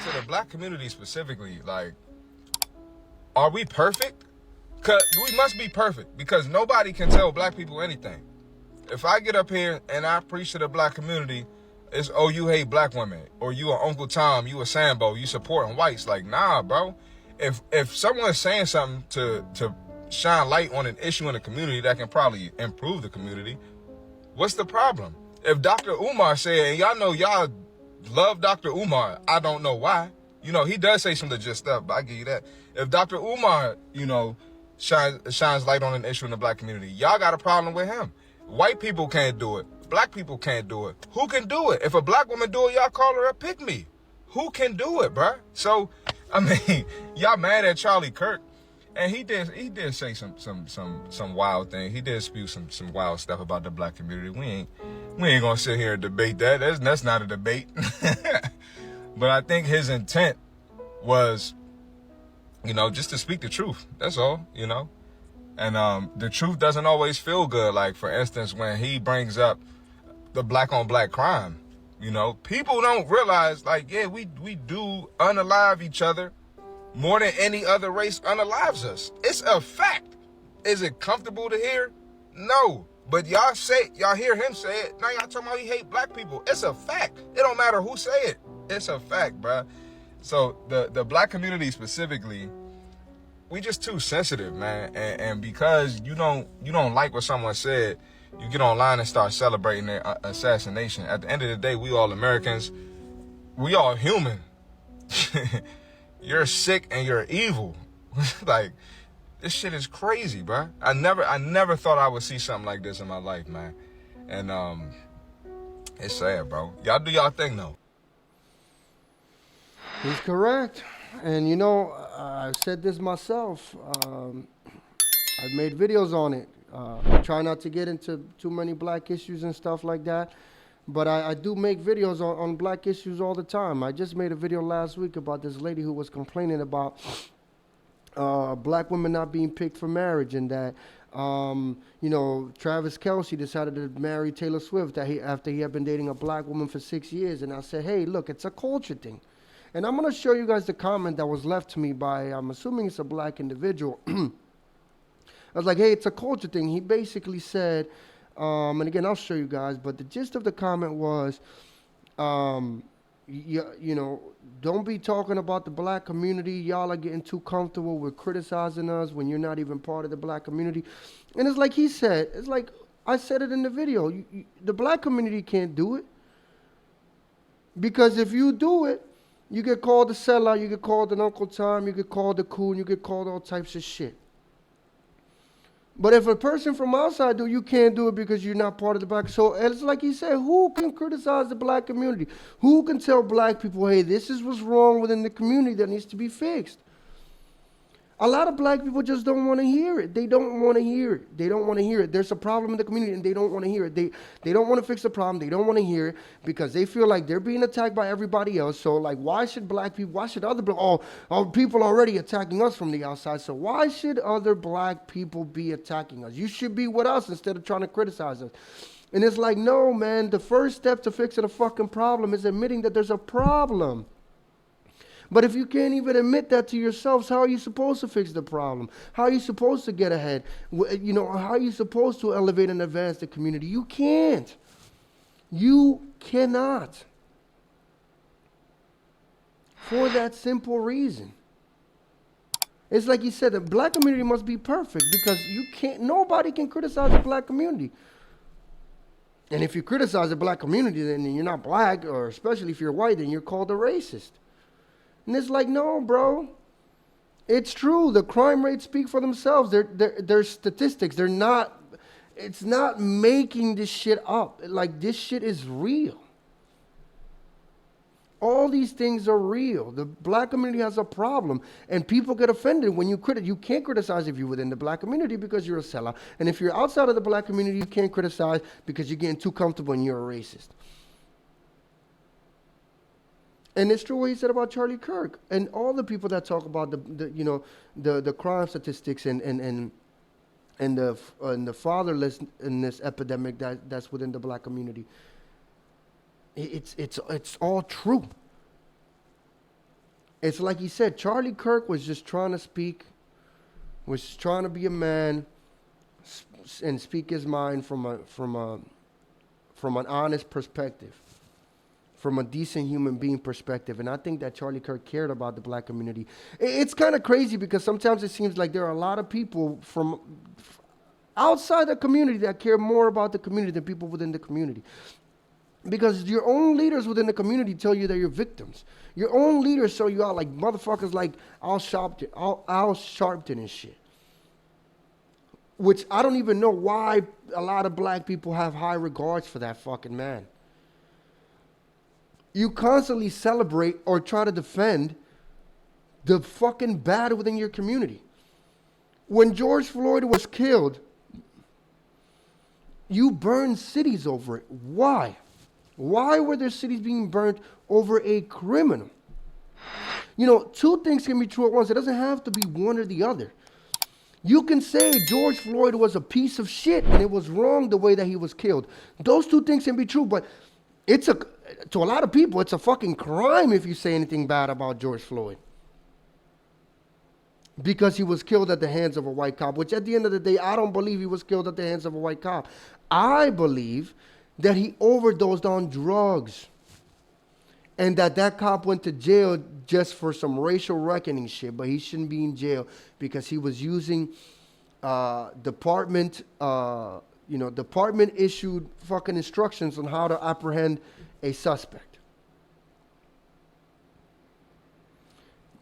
to the black community specifically, like, are we perfect? Cause we must be perfect because nobody can tell black people anything. If I get up here and I preach to the black community, it's, oh, you hate black women, or you are Uncle Tom, you a Sambo, you supporting whites. Like, nah, bro. If someone's saying something to shine light on an issue in the community that can probably improve the community, what's the problem? If Dr. Umar said, and y'all know y'all love Dr. Umar, I don't know why. You know, he does say some legit stuff, but I give you that. If Dr. Umar, you know, shines light on an issue in the black community, y'all got a problem with him. White people can't do it. Black people can't do it. Who can do it? If a black woman do it, y'all call her a pygmy. Who can do it, bruh? So, I mean, y'all mad at Charlie Kirk, and he did say some wild thing. He did spew some wild stuff about the black community. We ain't gonna sit here and debate that. That's not a debate. But I think his intent was, you know, just to speak the truth. That's all, you know. And the truth doesn't always feel good. Like, for instance, when he brings up the black on black crime, you know, people don't realize, like, yeah, we do unalive each other more than any other race unalives us. It's a fact. Is it comfortable to hear? No. But y'all hear him say it. Now y'all talking about he hate black people. It's a fact. It don't matter who say it. It's a fact, bruh. So the black community specifically, we just too sensitive, man. And because you don't like what someone said, you get online and start celebrating their assassination. At the end of the day, we all Americans. We all human. You're sick and you're evil. Like, this shit is crazy, bro. I never thought I would see something like this in my life, man. And it's sad, bro. Y'all do y'all thing, though. He's correct. And you know, I've said this myself. I've made videos on it. I try not to get into too many black issues and stuff like that. But I do make videos on black issues all the time. I just made a video last week about this lady who was complaining about black women not being picked for marriage, and that, you know, Travis Kelce decided to marry Taylor Swift after he had been dating a black woman for 6 years. And I said, hey, look, it's a culture thing. And I'm going to show you guys the comment that was left to me by, I'm assuming it's a black individual. I was like, hey, it's a culture thing. He basically said, and again, I'll show you guys, but the gist of the comment was, you know, don't be talking about the black community. Y'all are getting too comfortable with criticizing us when you're not even part of the black community. And it's like he said, it's like I said it in the video, the black community can't do it. Because if you do it, you get called a sellout, you get called an Uncle Tom, you get called a coon, you get called all types of shit. But if a person from outside do, you can't do it because you're not part of the black. So it's like he said, who can criticize the black community? Who can tell black people, hey, this is what's wrong within the community that needs to be fixed? A lot of black people just don't want to hear it. They don't want to hear it. They don't want to hear it. There's a problem in the community and they don't want to hear it. They don't want to fix the problem. They don't want to hear it because they feel like they're being attacked by everybody else. So, like, why should black people, why should other black, people are already attacking us from the outside. So why should other black people be attacking us? You should be with us instead of trying to criticize us. And it's like, no, man, the first step to fixing a fucking problem is admitting that there's a problem. But if you can't even admit that to yourselves, how are you supposed to fix the problem? How are you supposed to get ahead? You know, how are you supposed to elevate and advance the community? You can't. You cannot. For that simple reason. It's like he said, the black community must be perfect because nobody can criticize the black community. And if you criticize the black community, then you're not black, or especially if you're white, then you're called a racist. And it's like, no, bro. It's true. The crime rates speak for themselves. They're statistics. It's not making this shit up. Like, this shit is real. All these things are real. The black community has a problem. And people get offended when you can't criticize if you're within the black community because you're a sellout. And if you're outside of the black community, you can't criticize because you're getting too comfortable and you're a racist. And it's true what he said about Charlie Kirk and all the people that talk about the crime statistics and the fatherlessness epidemic that's within the black community. It's all true. It's like he said, Charlie Kirk was just trying to speak, was trying to be a man and speak his mind from an honest perspective, from a decent human being perspective. And I think that Charlie Kirk cared about the black community. It's kind of crazy because sometimes it seems like there are a lot of people from outside the community that care more about the community than people within the community. Because your own leaders within the community tell you that you're victims. Your own leaders sell you out like motherfuckers like Al Sharpton and shit. Which I don't even know why a lot of black people have high regards for that fucking man. You constantly celebrate or try to defend the fucking bad within your community. When George Floyd was killed, you burned cities over it. Why? Why were there cities being burnt over a criminal? You know, two things can be true at once. It doesn't have to be one or the other. You can say George Floyd was a piece of shit and it was wrong the way that he was killed. Those two things can be true, but to a lot of people, it's a fucking crime if you say anything bad about George Floyd. Because he was killed at the hands of a white cop, which at the end of the day, I don't believe he was killed at the hands of a white cop. I believe that he overdosed on drugs. And that cop went to jail just for some racial reckoning shit, but he shouldn't be in jail because he was using department issued fucking instructions on how to apprehend a suspect.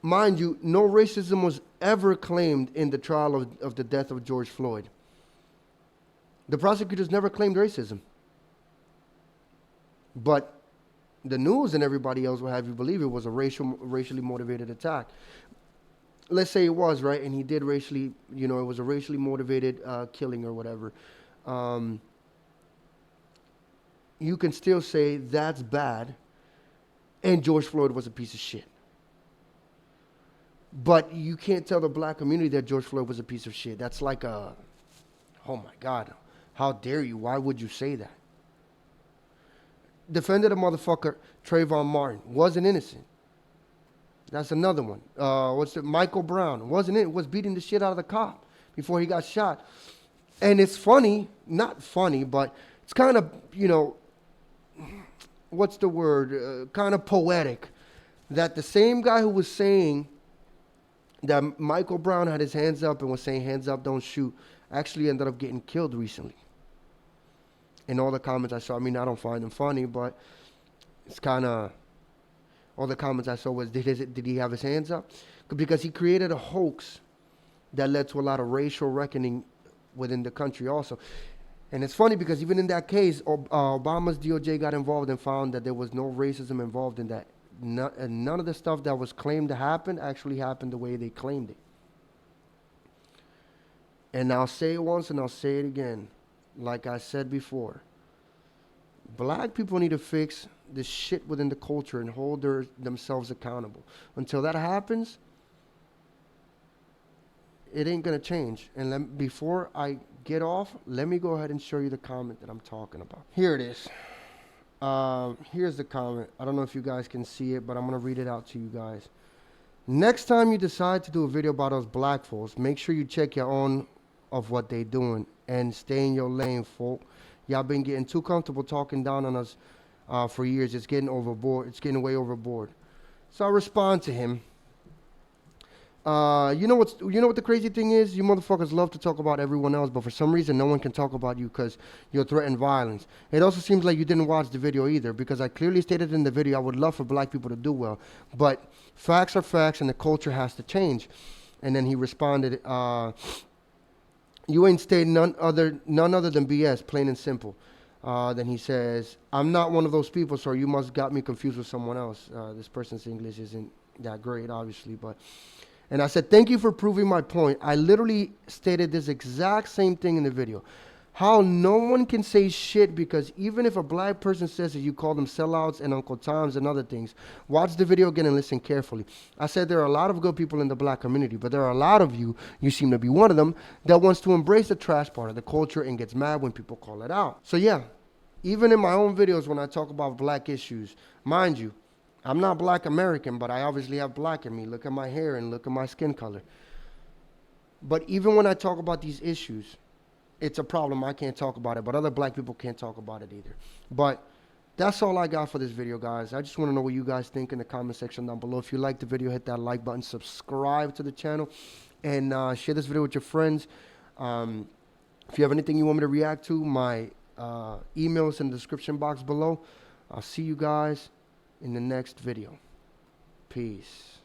Mind you, no racism was ever claimed in the trial of the death of George Floyd. The prosecutors never claimed racism. But the news and everybody else will have you believe it was a racially motivated attack. Let's say it was, right? And he did it was a racially motivated killing or whatever. You can still say that's bad and George Floyd was a piece of shit. But you can't tell the black community that George Floyd was a piece of shit. That's like oh my God, how dare you? Why would you say that? Defended a motherfucker, Trayvon Martin, wasn't innocent. That's another one. Michael Brown, was beating the shit out of the cop before he got shot. And it's funny, not funny, but it's kind of, kind of poetic that the same guy who was saying that Michael Brown had his hands up and was saying hands up, don't shoot, actually ended up getting killed recently. In all the comments I saw, I mean, I don't find them funny, but it's kind of, all the comments I saw was, did he have his hands up? Because he created a hoax that led to a lot of racial reckoning within the country also. And it's funny because even in that case, Obama's DOJ got involved and found that there was no racism involved in that. None of the stuff that was claimed to happen actually happened the way they claimed it. And I'll say it once and I'll say it again. Like I said before, black people need to fix the shit within the culture and hold themselves accountable. Until that happens, it ain't going to change. And before I get off, let me go ahead and show you the comment that I'm talking about. Here it is. Here's the comment. I don't know if you guys can see it, but I'm going to read it out to you guys. Next time you decide to do a video about those black folks, make sure you check your own of what they doing and stay in your lane, folk. Y'all been getting too comfortable talking down on us for years. It's getting overboard. It's getting way overboard. So I respond to him. You know what the crazy thing is? You motherfuckers love to talk about everyone else, but for some reason no one can talk about you because you'll threaten violence. It also seems like you didn't watch the video either, because I clearly stated in the video I would love for black people to do well, but facts are facts and the culture has to change. And then he responded, you ain't stated none other than BS, plain and simple. Then he says, I'm not one of those people, so you must got me confused with someone else. This person's English isn't that great, obviously, but... And I said, thank you for proving my point. I literally stated this exact same thing in the video. How no one can say shit because even if a black person says that you call them sellouts and Uncle Toms and other things, watch the video again and listen carefully. I said there are a lot of good people in the black community, but there are a lot of you seem to be one of them, that wants to embrace the trash part of the culture and gets mad when people call it out. So yeah, even in my own videos when I talk about black issues, mind you, I'm not black American, but I obviously have black in me. Look at my hair and look at my skin color. But even when I talk about these issues, it's a problem. I can't talk about it, but other black people can't talk about it either. But that's all I got for this video, guys. I just want to know what you guys think in the comment section down below. If you liked the video, hit that like button, subscribe to the channel, and share this video with your friends. If you have anything you want me to react to, my email is in the description box below. I'll see you guys in the next video. Peace.